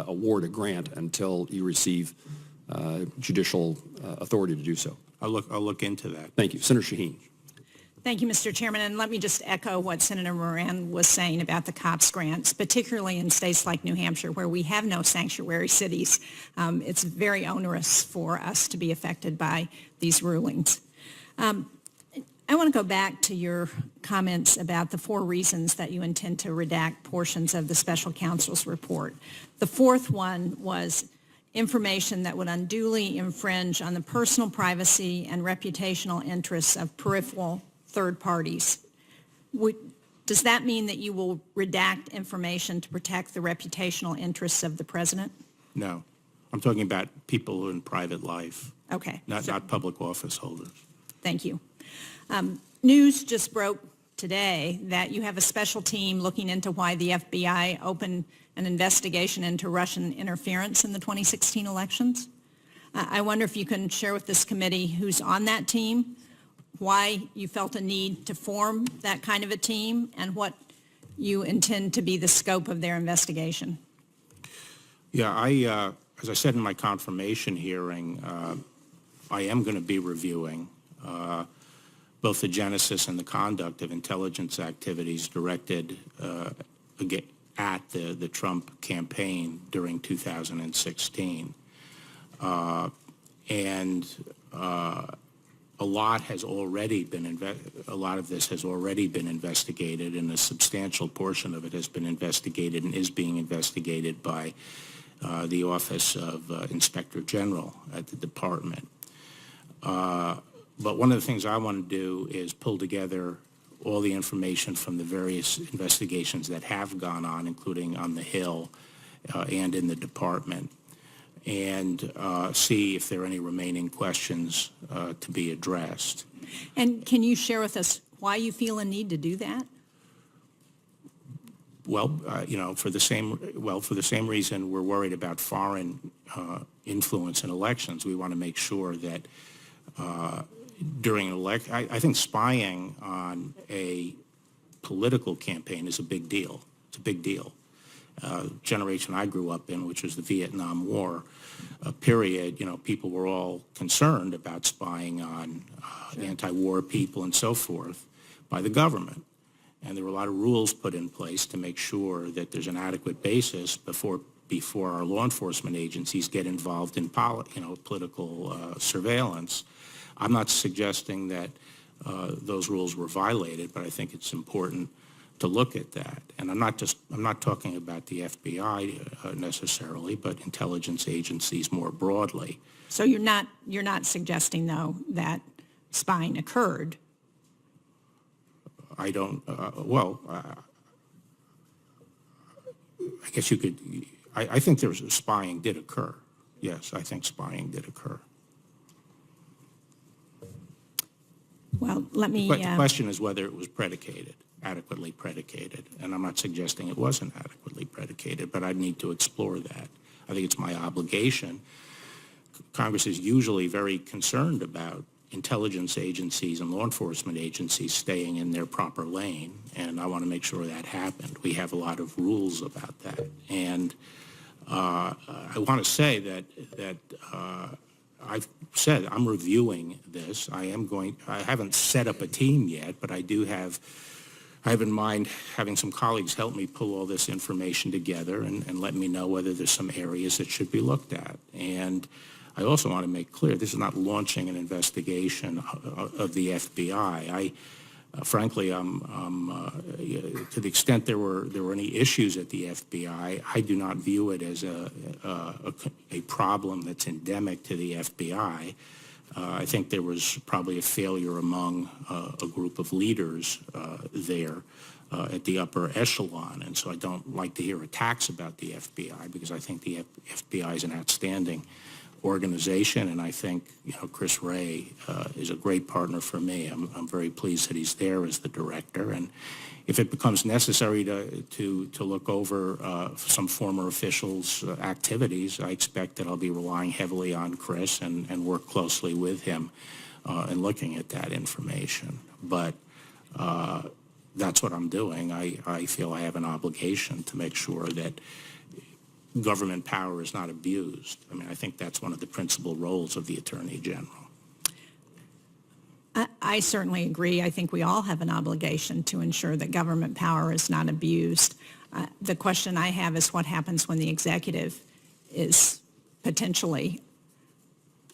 award a grant until you receive judicial authority to do so. I'll look into that. Thank you. Senator Shaheen. Thank you, Mr. Chairman. And let me just echo what Senator Moran was saying about the COPS grants, particularly in states like New Hampshire, where we have no sanctuary cities. It's very onerous for us to be affected by these rulings. I want to go back to your comments about the 4 reasons that you intend to redact portions of the special counsel's report. The 4th one was information that would unduly infringe on the personal privacy and reputational interests of peripheral third parties. Does that mean that you will redact information to protect the reputational interests of the president? No. I'm talking about people in private life. Okay. Not public office holders. Thank you. News just broke today that you have a special team looking into why the FBI opened an investigation into Russian interference in the 2016 elections. I wonder if you can share with this committee who's on that team, why you felt a need to form that kind of a team, and what you intend to be the scope of their investigation. Yeah, as I said in my confirmation hearing, I am going to be reviewing both the genesis and the conduct of intelligence activities directed at the Trump campaign during 2016. A lot of this has already been investigated, and a substantial portion of it has been investigated and is being investigated by the Office of Inspector General at the department. But one of the things I want to do is pull together all the information from the various investigations that have gone on, including on the Hill and in the department, and see if there are any remaining questions to be addressed. And can you share with us why you feel a need to do that? Well, for the same reason we're worried about foreign influence in elections. We want to make sure that during an election, I think spying on a political campaign is a big deal. It's a big deal. Generation I grew up in, which was the Vietnam War period, people were all concerned about spying on anti-war people and so forth by the government. And there were a lot of rules put in place to make sure that there's an adequate basis before our law enforcement agencies get involved in political surveillance. I'm not suggesting that those rules were violated, but I think it's important to look at that. And I'm not talking about the FBI necessarily, but intelligence agencies more broadly. So you're not suggesting, though, that spying occurred? I don't, I guess you could, I think spying did occur. Yes, I think spying did occur. Well, let me... But the question is whether it was adequately predicated, and I'm not suggesting it wasn't adequately predicated, but I need to explore that. I think it's my obligation. Congress is usually very concerned about intelligence agencies and law enforcement agencies staying in their proper lane, and I want to make sure that happened. We have a lot of rules about that, and I want to say that I've said I'm reviewing this. I haven't set up a team yet, but I have in mind having some colleagues help me pull all this information together and let me know whether there's some areas that should be looked at. And I also want to make clear this is not launching an investigation of the FBI. Frankly, to the extent there were any issues at the FBI, I do not view it as a problem that's endemic to the FBI. I think there was probably a failure among a group of leaders there at the upper echelon, and so I don't like to hear attacks about the FBI because I think the FBI is an outstanding organization, and I think Chris Wray is a great partner for me. I'm very pleased that he's there as the director, and if it becomes necessary to look over some former officials' activities, I expect that I'll be relying heavily on Chris and work closely with him in looking at that information. But that's what I'm doing. I feel I have an obligation to make sure that government power is not abused. I mean, I think that's one of the principal roles of the Attorney General. I certainly agree. I think we all have an obligation to ensure that government power is not abused. The question I have is what happens when the executive is potentially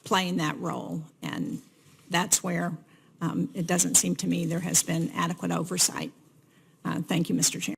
playing that role, and that's where it doesn't seem to me there has been adequate oversight. Thank you, Mr. Chairman.